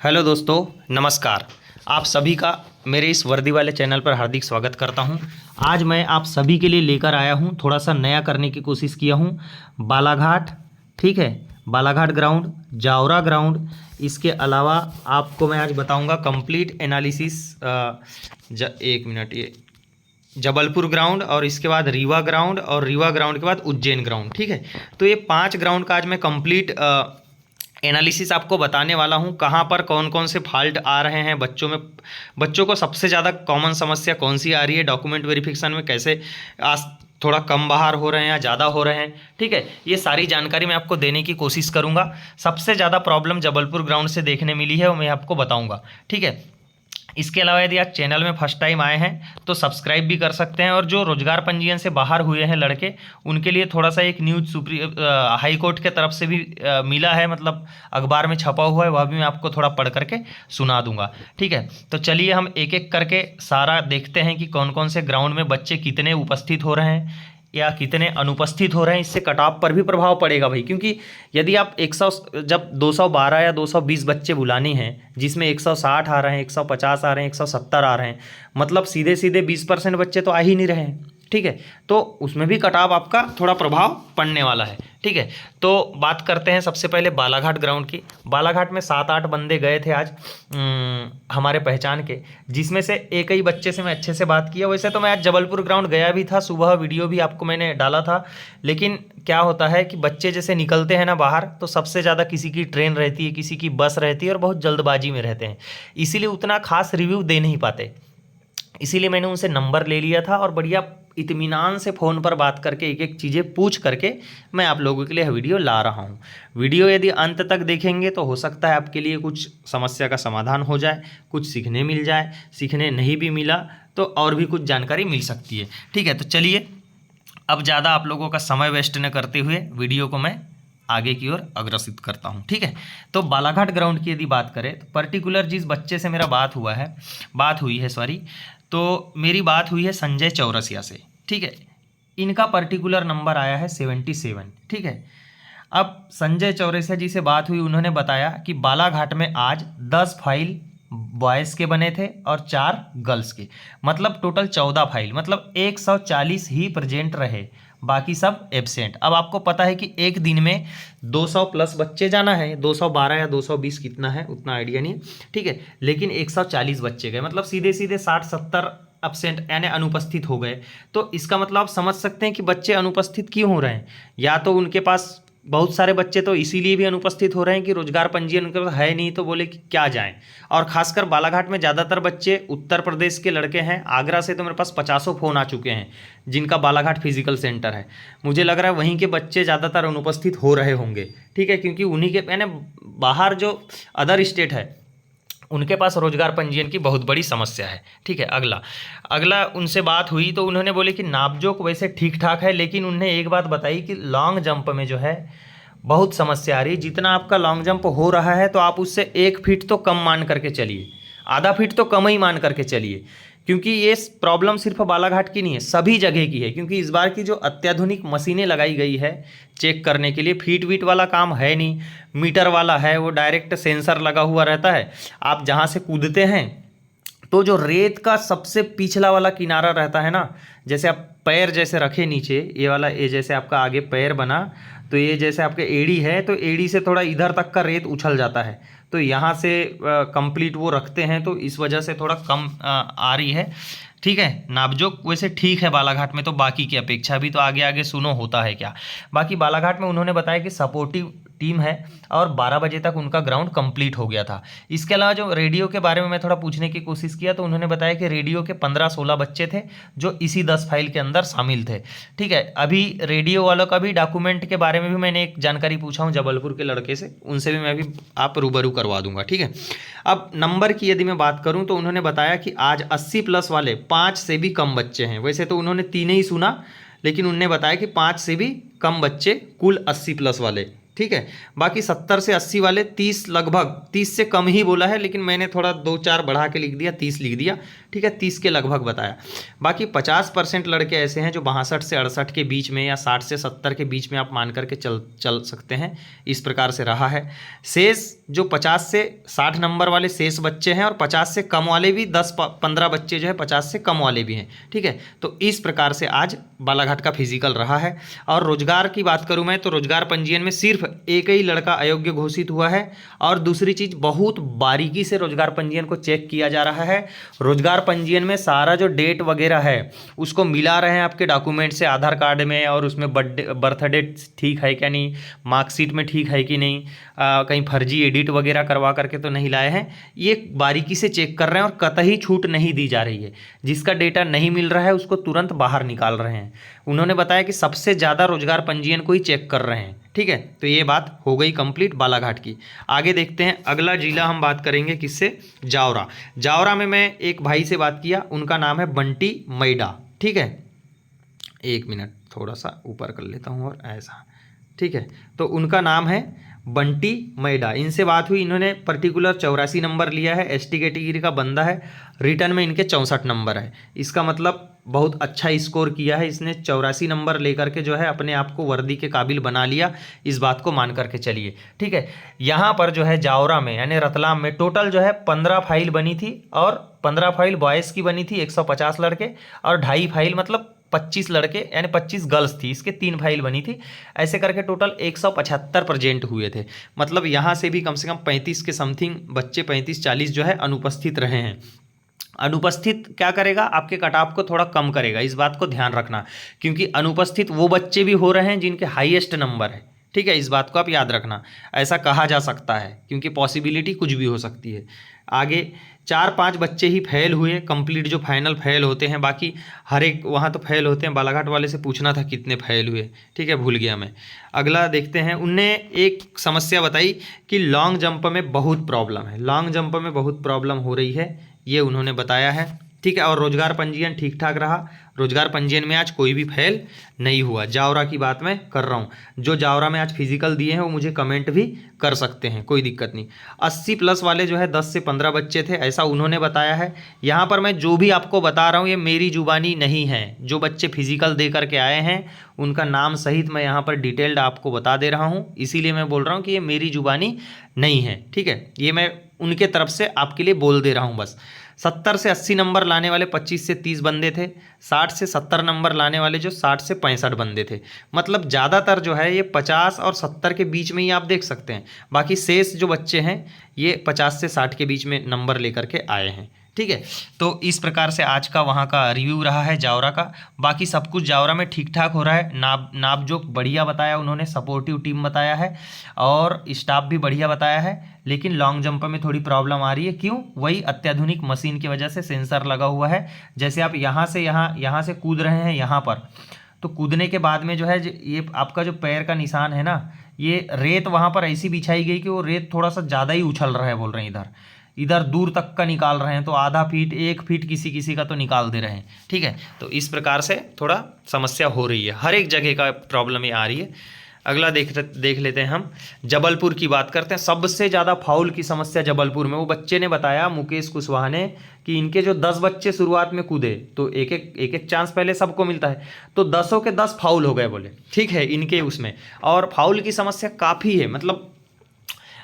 Hello दोस्तों, नमस्कार। आप सभी का मेरे इस वर्दी वाले चैनल पर हार्दिक स्वागत करता हूं। आज मैं आप सभी के लिए लेकर आया हूं, थोड़ा सा नया करने की कोशिश किया हूं। बालाघाट, ठीक है, बालाघाट ग्राउंड, जावरा ग्राउंड, इसके अलावा आपको मैं आज बताऊंगा कंप्लीट एनालिसिस। एक मिनट, ये जबलपुर ग्राउंड और इसके बाद रीवा ग्राउंड और रीवा ग्राउंड के बाद उज्जैन ग्राउंड, ठीक है। तो ये 5 ग्राउंड का आज मैं कंप्लीट एनालिसिस आपको बताने वाला हूँ। कहाँ पर कौन कौन से फॉल्ट आ रहे हैं बच्चों में, बच्चों को सबसे ज़्यादा कॉमन समस्या कौन सी आ रही है, डॉक्यूमेंट वेरिफिकेशन में कैसे आज थोड़ा कम बाहर हो रहे हैं या ज़्यादा हो रहे हैं, ठीक है। ये सारी जानकारी मैं आपको देने की कोशिश करूँगा। सबसे ज़्यादा प्रॉब्लम जबलपुर ग्राउंड से देखने मिली है, वो मैं आपको बताऊँगा, ठीक है। इसके अलावा यदि आप चैनल में फर्स्ट टाइम आए हैं तो सब्सक्राइब भी कर सकते हैं, और जो रोजगार पंजीयन से बाहर हुए हैं लड़के, उनके लिए थोड़ा सा एक न्यूज़ हाई कोर्ट के तरफ से भी मिला है, मतलब अखबार में छपा हुआ है, वह भी मैं आपको थोड़ा पढ़ करके सुना दूंगा, ठीक है। तो चलिए हम एक एक करके सारा देखते हैं कि कौन कौन से ग्राउंड में बच्चे कितने उपस्थित हो रहे हैं या कितने अनुपस्थित हो रहे हैं। इससे कट ऑफ पर भी प्रभाव पड़ेगा भाई, क्योंकि यदि आप 100 जब 212 या 220 बच्चे बुलानी हैं, जिसमें 160 आ रहे हैं, 150 आ रहे हैं, 170 आ रहे हैं, मतलब सीधे सीधे 20% बच्चे तो आ ही नहीं रहे हैं, ठीक है। तो उसमें भी कटाव आपका थोड़ा प्रभाव पड़ने वाला है, ठीक है। तो बात करते हैं सबसे पहले बालाघाट ग्राउंड की। बालाघाट में 7-8 बंदे गए थे आज हमारे पहचान के, जिसमें से एक ही बच्चे से मैं अच्छे से बात किया। वैसे तो मैं आज जबलपुर ग्राउंड गया भी था, सुबह वीडियो भी आपको मैंने डाला था, लेकिन क्या होता है कि बच्चे जैसे निकलते हैं ना बाहर, तो सबसे ज़्यादा किसी की ट्रेन रहती है, किसी की बस रहती है, और बहुत जल्दबाजी में रहते हैं, इसीलिए उतना खास रिव्यू दे नहीं पाते। इसीलिए मैंने उनसे नंबर ले लिया था और बढ़िया इत्मीनान से फ़ोन पर बात करके एक एक चीज़ें पूछ करके मैं आप लोगों के लिए यह वीडियो ला रहा हूँ। वीडियो यदि अंत तक देखेंगे तो हो सकता है आपके लिए कुछ समस्या का समाधान हो जाए, कुछ सीखने मिल जाए, सीखने नहीं भी मिला तो और भी कुछ जानकारी मिल सकती है, ठीक है। तो चलिए अब ज़्यादा आप लोगों का समय वेस्ट न करते हुए वीडियो को मैं आगे की ओर अग्रसित करता हूँ, ठीक है। तो बालाघाट ग्राउंड की यदि बात करें तो पर्टिकुलर जिस बच्चे से मेरा बात हुई है सॉरी, तो मेरी बात हुई है संजय चौरसिया से, ठीक है। इनका पर्टिकुलर नंबर आया है 77, ठीक है। अब संजय चौरसिया जी से बात हुई, उन्होंने बताया कि बालाघाट में आज 10 फाइल बॉयज़ के बने थे और 4 गर्ल्स के, मतलब टोटल 14 फाइल, मतलब 140 ही प्रेजेंट रहे, बाकी सब एब्सेंट। अब आपको पता है कि एक दिन में 200 प्लस बच्चे जाना है, 212 या 220 कितना है उतना आइडिया नहीं है, ठीक है, लेकिन 140 बच्चे गए, मतलब सीधे सीधे 60-70 एब्सेंट यानी अनुपस्थित हो गए। तो इसका मतलब आप समझ सकते हैं कि बच्चे अनुपस्थित क्यों हो रहे हैं। या तो उनके पास बहुत सारे बच्चे तो इसीलिए भी अनुपस्थित हो रहे हैं कि रोजगार पंजीयन उनके पास है नहीं, तो बोले कि क्या जाएं। और खासकर बालाघाट में ज़्यादातर बच्चे उत्तर प्रदेश के लड़के हैं। आगरा से तो मेरे पास 50 फ़ोन आ चुके हैं जिनका बालाघाट फिजिकल सेंटर है। मुझे लग रहा है वहीं के बच्चे ज़्यादातर अनुपस्थित हो रहे होंगे, ठीक है, क्योंकि उन्हीं के यानी बाहर जो अदर स्टेट है उनके पास रोजगार पंजीयन की बहुत बड़ी समस्या है, ठीक है। अगला उनसे बात हुई तो उन्होंने बोले कि नापजोक वैसे ठीक ठाक है, लेकिन उन्होंने एक बात बताई कि लॉन्ग जंप में जो है बहुत समस्या आ रही है। जितना आपका लॉन्ग जंप हो रहा है तो आप उससे 1 फीट तो कम मान करके चलिए, आधा फीट तो कम ही मान करके चलिए, क्योंकि ये प्रॉब्लम सिर्फ बालाघाट की नहीं है, सभी जगह की है। क्योंकि इस बार की जो अत्याधुनिक मशीनें लगाई गई है चेक करने के लिए, फीट वीट वाला काम है नहीं, मीटर वाला है, वो डायरेक्ट सेंसर लगा हुआ रहता है। आप जहाँ से कूदते हैं तो जो रेत का सबसे पिछला वाला किनारा रहता है ना, जैसे आप पैर जैसे रखे नीचे, ये वाला, ये जैसे आपका आगे पैर बना, तो ये जैसे आपके एड़ी है, तो एड़ी से थोड़ा इधर तक का रेत उछल जाता है, तो यहाँ से कंप्लीट वो रखते हैं, तो इस वजह से थोड़ा कम आ रही है, ठीक है। नापजोक वैसे ठीक है बालाघाट में, तो बाकी की अपेक्षा भी। तो आगे आगे सुनो होता है क्या। बाकी बालाघाट में उन्होंने बताया कि सपोर्टिव टीम है और 12 बजे तक उनका ग्राउंड कंप्लीट हो गया था। इसके अलावा जो रेडियो के बारे में मैं थोड़ा पूछने की कोशिश किया, तो उन्होंने बताया कि रेडियो के 15-16 बच्चे थे जो इसी 10 फाइल के अंदर शामिल थे, ठीक है। अभी रेडियो वालों का भी डॉक्यूमेंट के बारे में भी मैंने एक जानकारी पूछा हूँ जबलपुर के लड़के से, उनसे भी मैं भी आप रूबरू करवा दूंगा, ठीक है। अब नंबर की यदि मैं बात करूँ तो उन्होंने बताया कि आज 80 प्लस वाले 5 से भी कम बच्चे हैं। वैसे तो उन्होंने 3 ही सुना, लेकिन उन्होंने बताया कि 5 से भी कम बच्चे कुल 80 प्लस वाले, ठीक है। बाकी 70 से 80 वाले 30, लगभग 30 से कम ही बोला है, लेकिन मैंने थोड़ा 2-4 बढ़ा के लिख दिया, 30 लिख दिया, ठीक है, 30 के लगभग बताया। बाकी 50% लड़के ऐसे हैं जो 62 से 68 के बीच में या 60 से 70 के बीच में आप मान करके चल सकते हैं। इस प्रकार से रहा है। शेष जो 50 से 60 नंबर वाले शेष बच्चे हैं और 50 से कम वाले भी 10-15 बच्चे जो है 50 से कम वाले भी हैं। ठीक है, तो इस प्रकार से आज बालाघाट का फिजिकल रहा है। और रोजगार की बात करूं मैं तो रोजगार पंजीयन में सिर्फ एक ही लड़का अयोग्य घोषित हुआ है। और दूसरी चीज, बहुत बारीकी से रोजगार पंजीयन को चेक किया जा रहा है। रोजगार पंजीयन में सारा जो डेट वगैरह है उसको मिला रहे हैं आपके डॉक्यूमेंट से, आधार कार्ड में, और उसमें बर्थ डेट ठीक है क्या नहीं, मार्कशीट में ठीक है कि नहीं, कहीं फर्जी एडिट वगैरह करवा करके तो नहीं लाए हैं। ये बारीकी से चेक कर रहे हैं और कतई छूट नहीं दी जा रही है। जिसका डेटा नहीं मिल रहा है उसको तुरंत बाहर निकाल रहे हैं। उन्होंने बताया कि सबसे ज़्यादा रोजगार पंजीयन को ही चेक कर रहे हैं। ठीक है, तो ये बात हो गई कंप्लीट बालाघाट की। आगे देखते हैं अगला जिला हम बात करेंगे किससे, जावरा। जावरा में मैं एक भाई से बात किया, उनका नाम है बंटी मैडा। ठीक है, एक मिनट थोड़ा सा ऊपर कर लेता हूँ और ऐसा। ठीक है, तो उनका नाम है बंटी मैडा। इनसे बात हुई, इन्होंने पर्टिकुलर 84 नंबर लिया है, एसटी कैटेगरी का बंदा है। रिटर्न में इनके 64 नंबर है। इसका मतलब बहुत अच्छा स्कोर किया है इसने। 84 नंबर लेकर के जो है अपने आप को वर्दी के काबिल बना लिया। इस बात को मान करके चलिए। ठीक है, यहाँ पर जो है जावरा में यानी रतलाम में टोटल जो है 15 फाइल बनी थी, और 15 फाइल बॉयज़ की बनी थी 150 लड़के, और 2.5 फाइल मतलब 25 लड़के यानी 25 गर्ल्स थी, इसके 3 फाइल बनी थी। ऐसे करके टोटल 175 प्रेजेंट हुए थे। मतलब यहाँ से भी कम से कम 35 के समथिंग बच्चे, 35-40 जो है अनुपस्थित रहे हैं। अनुपस्थित क्या करेगा, आपके कटऑफ को थोड़ा कम करेगा, इस बात को ध्यान रखना। क्योंकि अनुपस्थित वो बच्चे भी हो रहे हैं जिनके हाईएस्ट नंबर है। ठीक है, इस बात को आप याद रखना। ऐसा कहा जा सकता है क्योंकि पॉसिबिलिटी कुछ भी हो सकती है। आगे 4-5 बच्चे ही फेल हुए, कंप्लीट जो फाइनल फेल होते हैं। बाकी हर एक वहाँ तो फेल होते हैं। बालाघाट वाले से पूछना था कितने फेल हुए। ठीक है, भूल गया मैं। अगला देखते हैं, उनने एक समस्या बताई कि लॉन्ग जंप में बहुत प्रॉब्लम है, लॉन्ग जंप में बहुत प्रॉब्लम हो रही है, ये उन्होंने बताया है। ठीक है, और रोजगार पंजीयन ठीक ठाक रहा। रोजगार पंजीयन में आज कोई भी फेल नहीं हुआ। जावरा की बात मैं कर रहा हूँ। जो जावरा में आज फिजिकल दिए हैं वो मुझे कमेंट भी कर सकते हैं, कोई दिक्कत नहीं। 80 प्लस वाले जो है 10 से 15 बच्चे थे, ऐसा उन्होंने बताया है। यहाँ पर मैं जो भी आपको बता रहा हूँ ये मेरी जुबानी नहीं है। जो बच्चे फिजिकल दे करके आए हैं उनका नाम सहित मैं यहाँ पर डिटेल्ड आपको बता दे रहा हूँ, इसीलिए मैं बोल रहा हूँ कि ये मेरी जुबानी नहीं है। ठीक है, ये मैं उनके तरफ से आपके लिए बोल दे रहा हूँ बस। 70 से 80 नंबर लाने वाले 25 से 30 बंदे थे। 60 से 70 नंबर लाने वाले जो 60 से 65 बंदे थे। मतलब ज़्यादातर जो है ये 50 और 70 के बीच में ही आप देख सकते हैं। बाकी शेष जो बच्चे हैं ये 50 से 60 के बीच में नंबर लेकर के आए हैं। ठीक है, तो इस प्रकार से आज का वहाँ का रिव्यू रहा है जावरा का। बाकी सब कुछ जावरा में ठीक ठाक हो रहा है। नाप जोक बढ़िया बताया उन्होंने, सपोर्टिव टीम बताया है और स्टाफ भी बढ़िया बताया है। लेकिन लॉन्ग जंप में थोड़ी प्रॉब्लम आ रही है। क्यों? वही अत्याधुनिक मशीन की वजह से, सेंसर लगा हुआ है। जैसे आप यहाँ से कूद रहे हैं यहाँ पर, तो कूदने के बाद में जो है ये आपका जो पैर का निशान है ना, ये रेत वहाँ पर ऐसी बिछाई गई कि वो रेत थोड़ा सा ज़्यादा ही उछल रहा है, बोल रहे हैं इधर दूर तक का निकाल रहे हैं। तो आधा फीट 1 फीट किसी किसी का तो निकाल दे रहे हैं। ठीक है, तो इस प्रकार से थोड़ा समस्या हो रही है, हर एक जगह का प्रॉब्लम ये आ रही है। अगला देख लेते हैं हम, जबलपुर की बात करते हैं। सबसे ज़्यादा फाउल की समस्या जबलपुर में, वो बच्चे ने बताया, मुकेश कुशवाहा ने, कि इनके जो 10 बच्चे शुरुआत में कूदे तो एक चांस पहले सबको मिलता है, तो 10 के 10 फाउल हो गए बोले। ठीक है, इनके उसमें, और फाउल की समस्या काफ़ी है। मतलब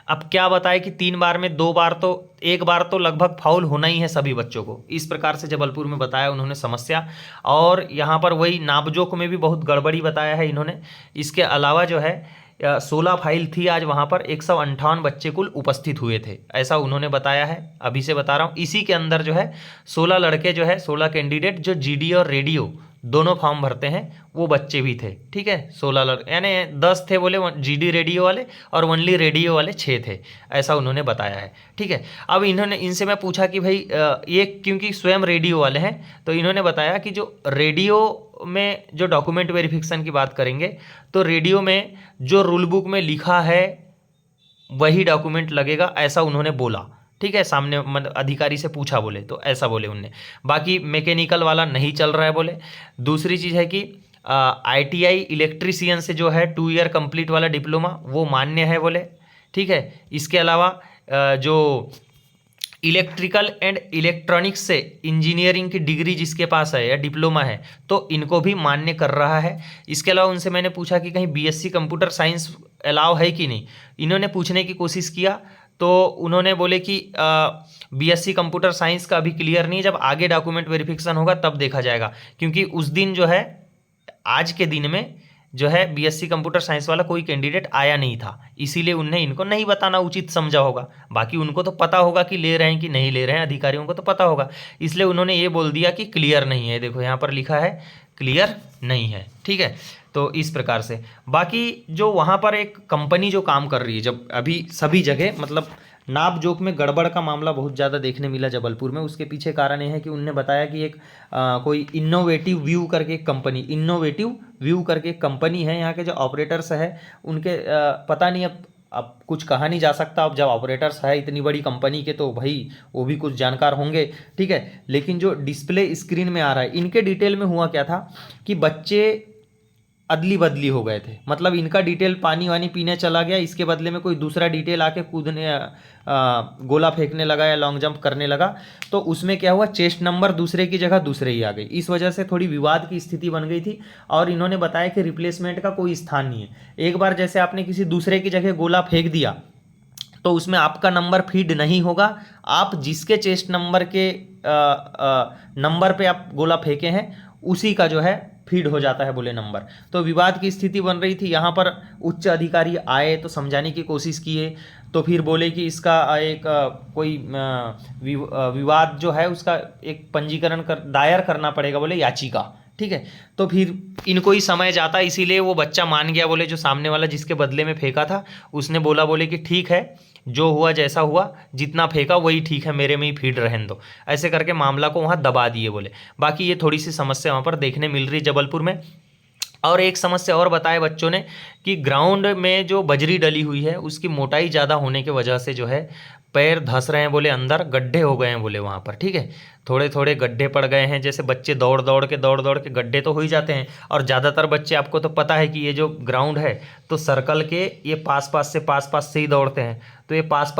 अब क्या बताए कि 3 बार में 2 बार तो, 1 बार तो लगभग फाउल होना ही है सभी बच्चों को। इस प्रकार से जबलपुर में बताया उन्होंने समस्या। और यहाँ पर वही नापजोक में भी बहुत गड़बड़ी बताया है इन्होंने। इसके अलावा जो है 16 फाइल थी आज वहाँ पर, 158 बच्चे कुल उपस्थित हुए थे, ऐसा उन्होंने बताया है। अभी से बता रहा हूँ, इसी के अंदर जो है 16 लड़के जो है, 16 कैंडिडेट जो जीडी और रेडियो दोनों फॉर्म भरते हैं वो बच्चे भी थे। ठीक है, 16 लड़के यानी 10 थे बोले जीडी रेडियो वाले, और ओनली रेडियो वाले 6 थे, ऐसा उन्होंने बताया है। ठीक है, अब इनसे मैं पूछा कि भाई ये क्योंकि स्वयं रेडियो वाले हैं, तो इन्होंने बताया कि जो रेडियो में जो डॉक्यूमेंट वेरिफिकेशन की बात करेंगे तो रेडियो में जो रूल बुक में लिखा है वही डॉक्यूमेंट लगेगा, ऐसा उन्होंने बोला। ठीक है, सामने अधिकारी से पूछा बोले तो ऐसा बोले उनने। बाकी मैकेनिकल वाला नहीं चल रहा है बोले। दूसरी चीज़ है कि ITI इलेक्ट्रीशियन से जो है 2 ईयर कंप्लीट वाला डिप्लोमा वो मान्य है बोले। ठीक है, इसके अलावा जो इलेक्ट्रिकल एंड इलेक्ट्रॉनिक्स से इंजीनियरिंग की डिग्री जिसके पास है या डिप्लोमा है तो इनको भी मान्य कर रहा है। इसके अलावा उनसे मैंने पूछा कि कहीं बीएससी कंप्यूटर साइंस अलाउ है कि नहीं। इन्होंने पूछने की कोशिश किया तो उन्होंने बोले कि बीएससी कंप्यूटर साइंस का अभी क्लियर नहीं है, जब आगे डॉक्यूमेंट वेरिफिकेशन होगा तब देखा जाएगा, क्योंकि उस दिन जो है आज के दिन में जो है बीएससी कंप्यूटर साइंस वाला कोई कैंडिडेट आया नहीं था, इसीलिए उन्हें इनको नहीं बताना उचित समझा होगा। बाकी उनको तो पता होगा कि ले रहे हैं कि नहीं ले रहे हैं, अधिकारियों को तो पता होगा, इसलिए उन्होंने ये बोल दिया कि क्लियर नहीं है। देखो यहाँ पर लिखा है क्लियर नहीं है, ठीक है। तो इस प्रकार से बाकी जो वहाँ पर एक कंपनी जो काम कर रही है, जब अभी सभी जगह मतलब नाप जोख में गड़बड़ का मामला बहुत ज़्यादा देखने मिला जबलपुर में, उसके पीछे कारण ये है कि उनने बताया कि एक कोई इनोवेटिव व्यू करके एक कंपनी, इनोवेटिव व्यू करके एक कंपनी है, यहाँ के जो ऑपरेटर्स है उनके पता नहीं, अब कुछ कहा नहीं जा सकता। अब जब ऑपरेटर्स है इतनी बड़ी कंपनी के तो भाई वो भी कुछ जानकार होंगे, ठीक है। लेकिन जो डिस्प्ले स्क्रीन में आ रहा है, इनके डिटेल में हुआ क्या था कि बच्चे अदली बदली हो गए थे, मतलब इनका डिटेल पानी वानी पीने चला गया, इसके बदले में कोई दूसरा डिटेल आके कूदने गोला फेंकने लगा या लॉन्ग जंप करने लगा, तो उसमें क्या हुआ, चेस्ट नंबर दूसरे की जगह दूसरे ही आ गई। इस वजह से थोड़ी विवाद की स्थिति बन गई थी और इन्होंने बताया कि रिप्लेसमेंट का कोई स्थान नहीं है। एक बार जैसे आपने किसी दूसरे की जगह गोला फेंक दिया तो उसमें आपका नंबर फीड नहीं होगा, आप जिसके चेस्ट नंबर के नंबर पे आप गोला फेंके हैं उसी का जो है फीड हो जाता है बोले नंबर। तो विवाद की स्थिति बन रही थी। यहाँ पर उच्च अधिकारी आए तो समझाने की कोशिश किए, तो फिर बोले कि इसका एक कोई विवाद जो है उसका एक पंजीकरण दायर करना पड़ेगा, बोले याचिका, ठीक है। तो फिर इनको ही समय जाता, इसीलिए वो बच्चा मान गया, बोले जो सामने वाला जिसके बदले में फेंका था उसने बोला, बोले कि ठीक है जो हुआ जैसा हुआ, जितना फेंका वही ठीक है, मेरे में ही फीड रहने दो, ऐसे करके मामला को वहाँ दबा दिए बोले। बाकी ये थोड़ी सी समस्या वहाँ पर देखने मिल रही जबलपुर में। और एक समस्या और बताए बच्चों ने कि ग्राउंड में जो बजरी डली हुई है उसकी मोटाई ज़्यादा होने की वजह से जो है पैर धंस रहे हैं बोले, अंदर गड्ढे हो गए हैं बोले वहाँ पर, ठीक है। थोड़े थोड़े गड्ढे पड़ गए हैं, जैसे बच्चे दौड़ दौड़ के गड्ढे तो हो ही जाते हैं। और ज़्यादातर बच्चे, आपको तो पता है कि ये जो ग्राउंड है तो सर्कल के ये पास पास से ही दौड़ते हैं, तो ये पास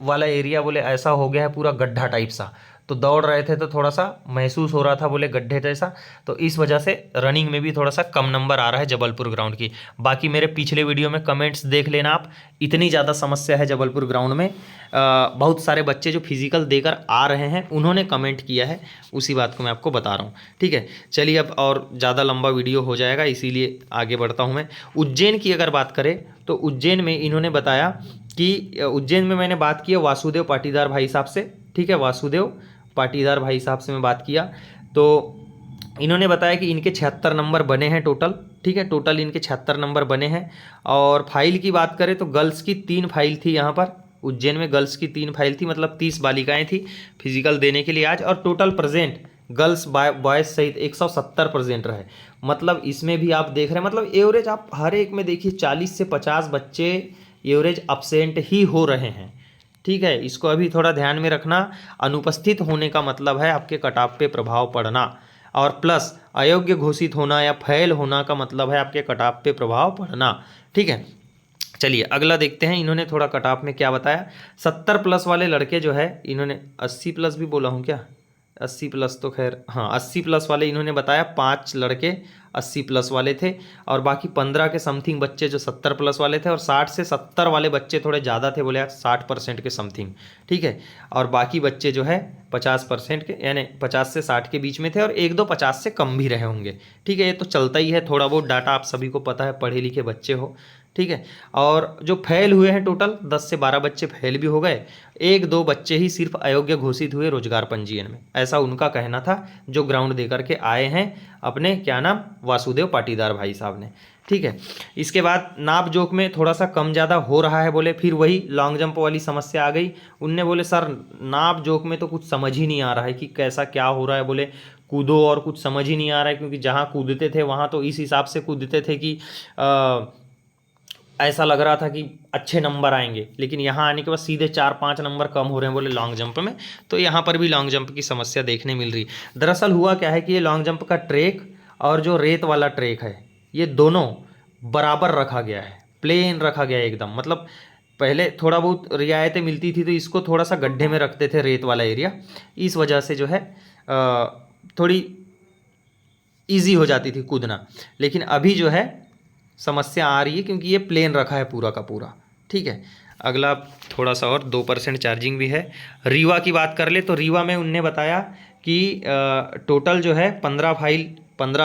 वाला एरिया बोले ऐसा हो गया है पूरा गड्ढा टाइप सा, तो दौड़ रहे थे तो थोड़ा सा महसूस हो रहा था बोले गड्ढे जैसा, तो इस वजह से रनिंग में भी थोड़ा सा कम नंबर आ रहा है जबलपुर ग्राउंड की। बाकी मेरे पिछले वीडियो में कमेंट्स देख लेना आप, इतनी ज़्यादा समस्या है जबलपुर ग्राउंड में। बहुत सारे बच्चे जो फिजिकल देकर आ रहे हैं उन्होंने कमेंट किया है, उसी बात को मैं आपको बता रहा हूँ, ठीक है। चलिए अब और ज़्यादा लंबा वीडियो हो जाएगा, इसीलिए आगे बढ़ता हूँ मैं। उज्जैन की अगर बात करें तो उज्जैन में इन्होंने बताया कि उज्जैन में मैंने बात की वासुदेव पाटीदार भाई साहब से, ठीक है। वासुदेव पाटीदार भाई साहब से मैं बात किया तो इन्होंने बताया कि इनके 76 नंबर बने हैं टोटल, ठीक है। टोटल इनके 76 नंबर बने हैं। और फाइल की बात करें तो गर्ल्स की 3 फाइल थी यहाँ पर उज्जैन में, गर्ल्स की 3 फाइल थी, मतलब 30 बालिकाएं थी फिजिकल देने के लिए आज। और टोटल प्रेजेंट गर्ल्स बॉयज़ सहित 170 प्रेजेंट रहे। मतलब इसमें भी आप देख रहे हैं, मतलब एवरेज आप हर एक में देखिए 40 से 50 बच्चे एवरेज अपसेंट ही हो रहे हैं, ठीक है। इसको अभी थोड़ा ध्यान में रखना। अनुपस्थित होने का मतलब है आपके कटऑफ पे प्रभाव पड़ना, और प्लस अयोग्य घोषित होना या फेल होना का मतलब है आपके कटऑफ पे प्रभाव पड़ना, ठीक है। चलिए अगला देखते हैं, इन्होंने थोड़ा कटऑफ में क्या बताया। 70 प्लस वाले लड़के जो है, इन्होंने 80 प्लस भी बोला हूँ क्या, 80 प्लस तो खैर हाँ 80 प्लस वाले इन्होंने बताया, 5 लड़के 80 प्लस वाले थे, और बाकी 15 के समथिंग बच्चे जो 70 प्लस वाले थे, और 60 से 70 वाले बच्चे थोड़े ज़्यादा थे बोले 60% के समथिंग, ठीक है। और बाकी बच्चे जो है 50% के, यानी 50 से 60 के बीच में थे, और 1-2 50 से कम भी रहे होंगे, ठीक है। ये तो चलता ही है, थोड़ा बहुत डाटा आप सभी को पता है, पढ़े लिखे बच्चे हो, ठीक है। और जो फेल हुए हैं टोटल 10 से 12 बच्चे फेल भी हो गए, 1-2 बच्चे ही सिर्फ अयोग्य घोषित हुए रोजगार पंजीयन में, ऐसा उनका कहना था जो ग्राउंड दे करके आए हैं अपने क्या नाम वासुदेव पाटीदार भाई साहब ने, ठीक है। इसके बाद नाप जोक में थोड़ा सा कम ज़्यादा हो रहा है बोले, फिर वही लॉन्ग जंप वाली समस्या आ गई। उनने बोले सर नाप जोक में तो कुछ समझ ही नहीं आ रहा है कि कैसा क्या हो रहा है, बोले कूदो और कुछ समझ ही नहीं आ रहा है, क्योंकि जहाँ कूदते थे वहाँ तो इस हिसाब से कूदते थे कि ऐसा लग रहा था कि अच्छे नंबर आएंगे, लेकिन यहाँ आने के बाद सीधे 4-5 नंबर कम हो रहे हैं बोले लॉन्ग जंप में। तो यहाँ पर भी लॉन्ग जंप की समस्या देखने मिल रही। दरअसल हुआ क्या है कि ये लॉन्ग जंप का ट्रैक और जो रेत वाला ट्रैक है ये दोनों बराबर रखा गया है, प्लेन रखा गया है एकदम, मतलब पहले थोड़ा बहुत रियायतें मिलती थी तो इसको थोड़ा सा गड्ढे में रखते थे, रेत वाला एरिया, इस वजह से जो है थोड़ी इजी हो जाती थी कूदना। लेकिन अभी जो है समस्या आ रही है क्योंकि ये प्लेन रखा है पूरा का पूरा। ठीक है, अगला थोड़ा सा और 2% चार्जिंग भी है। रीवा की बात कर ले तो रीवा में उनने बताया कि टोटल जो है 15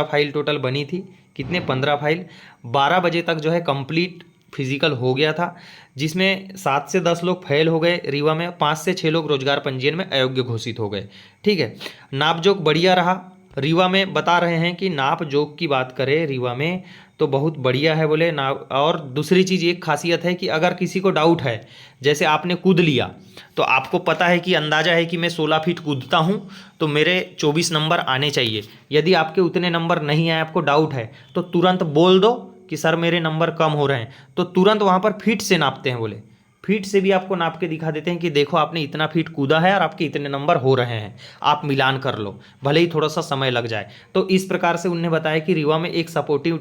फाइल टोटल बनी थी। कितने? 15 फाइल। 12 बजे तक जो है कंप्लीट फिजिकल हो गया था, जिसमें 7 से 10 लोग फेल हो गए रीवा में, 5 से 6 लोग रोजगार पंजीयन में अयोग्य घोषित हो गए। ठीक है, नाप जोक बढ़िया रहा। रीवा में बता रहे हैं कि नाप जोक की बात करें रीवा में तो बहुत बढ़िया है बोले ना। और दूसरी चीज़ एक खासियत है कि अगर किसी को डाउट है, जैसे आपने कूद लिया तो आपको पता है कि अंदाज़ा है कि मैं 16 फीट कूदता हूँ तो मेरे 24 नंबर आने चाहिए। यदि आपके उतने नंबर नहीं आए, आपको डाउट है, तो तुरंत बोल दो कि सर मेरे नंबर कम हो रहे हैं, तो तुरंत वहाँ पर फीट से नापते हैं। बोले फीट से भी आपको नाप के दिखा देते हैं कि देखो आपने इतना फीट कूदा है और आपके इतने नंबर हो रहे हैं, आप मिलान कर लो, भले ही थोड़ा सा समय लग जाए। तो इस प्रकार से उन्होंने बताया कि रीवा में एक सपोर्टिव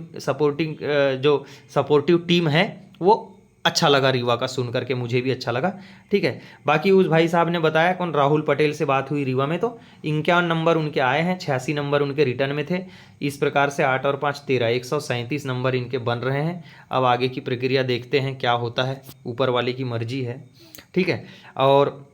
टीम है, वो अच्छा लगा रीवा का सुन करके, मुझे भी अच्छा लगा। ठीक है, बाकी उस भाई साहब ने बताया, कौन, राहुल पटेल से बात हुई रीवा में, तो 51 नंबर उनके आए हैं, 86 नंबर उनके रिटर्न में थे। इस प्रकार से 8 और 5 13, 137 नंबर इनके बन रहे हैं। अब आगे की प्रक्रिया देखते हैं क्या होता है, ऊपर वाले की मर्जी है। ठीक है, और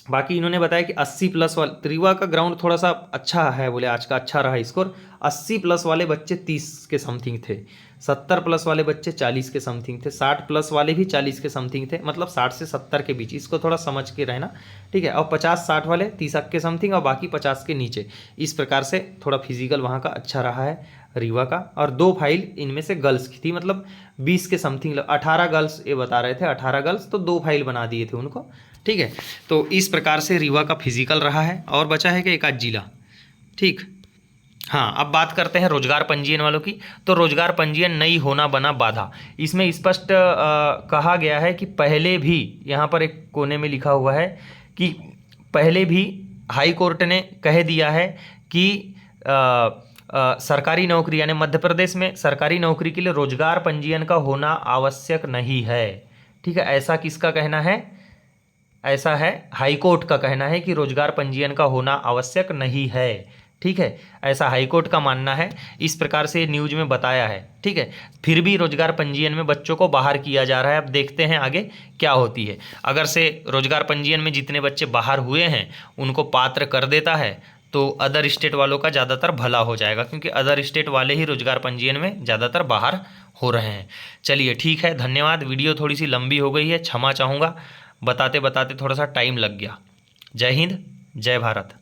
बाकी इन्होंने बताया कि 80 प्लस वाले, रीवा का ग्राउंड थोड़ा सा अच्छा है बोले, आज का अच्छा रहा स्कोर। 80 प्लस वाले बच्चे 30 के समथिंग थे, 70 प्लस वाले बच्चे 40 के समथिंग थे, 60 प्लस वाले भी 40 के समथिंग थे, मतलब 60 से 70 के बीच, इसको थोड़ा समझ के रहना। ठीक है, और 50-60 वाले 30 के समथिंग और बाकी 50 के नीचे। इस प्रकार से थोड़ा फिजिकल वहाँ का अच्छा रहा है रीवा का। और 2 फाइल इनमें से गर्ल्स की थी, मतलब 20 के समथिंग, 18 गर्ल्स ये बता रहे थे, 18 गर्ल्स, तो 2 फाइल बना दिए थे उनको। ठीक है, तो इस प्रकार से रीवा का फिजिकल रहा है। और बचा है कि एक आध जिला। ठीक, हाँ, अब बात करते हैं रोजगार पंजीयन वालों की। तो रोजगार पंजीयन नहीं होना बना बाधा। इसमें स्पष्ट कहा गया है कि पहले भी, यहाँ पर एक कोने में लिखा हुआ है कि पहले भी हाई कोर्ट ने कह दिया है कि सरकारी नौकरी, यानी मध्य प्रदेश में सरकारी नौकरी के लिए रोजगार पंजीयन का होना आवश्यक नहीं है। ठीक है, ऐसा किसका कहना है? ऐसा है हाईकोर्ट का कहना है कि रोजगार पंजीयन का होना आवश्यक नहीं है। ठीक है, ऐसा हाईकोर्ट का मानना है। इस प्रकार से न्यूज में बताया है। ठीक है, फिर भी रोजगार पंजीयन में बच्चों को बाहर किया जा रहा है। अब देखते हैं आगे क्या होती है। अगर से रोजगार पंजीयन में जितने बच्चे बाहर हुए हैं उनको पात्र कर देता है तो अदर स्टेट वालों का ज़्यादातर भला हो जाएगा, क्योंकि अदर स्टेट वाले ही रोजगार पंजीयन में ज़्यादातर बाहर हो रहे हैं। चलिए ठीक है, धन्यवाद। वीडियो थोड़ी सी लंबी हो गई है, क्षमा चाहूँगा, बताते बताते थोड़ा सा टाइम लग गया। जय हिंद, जय भारत।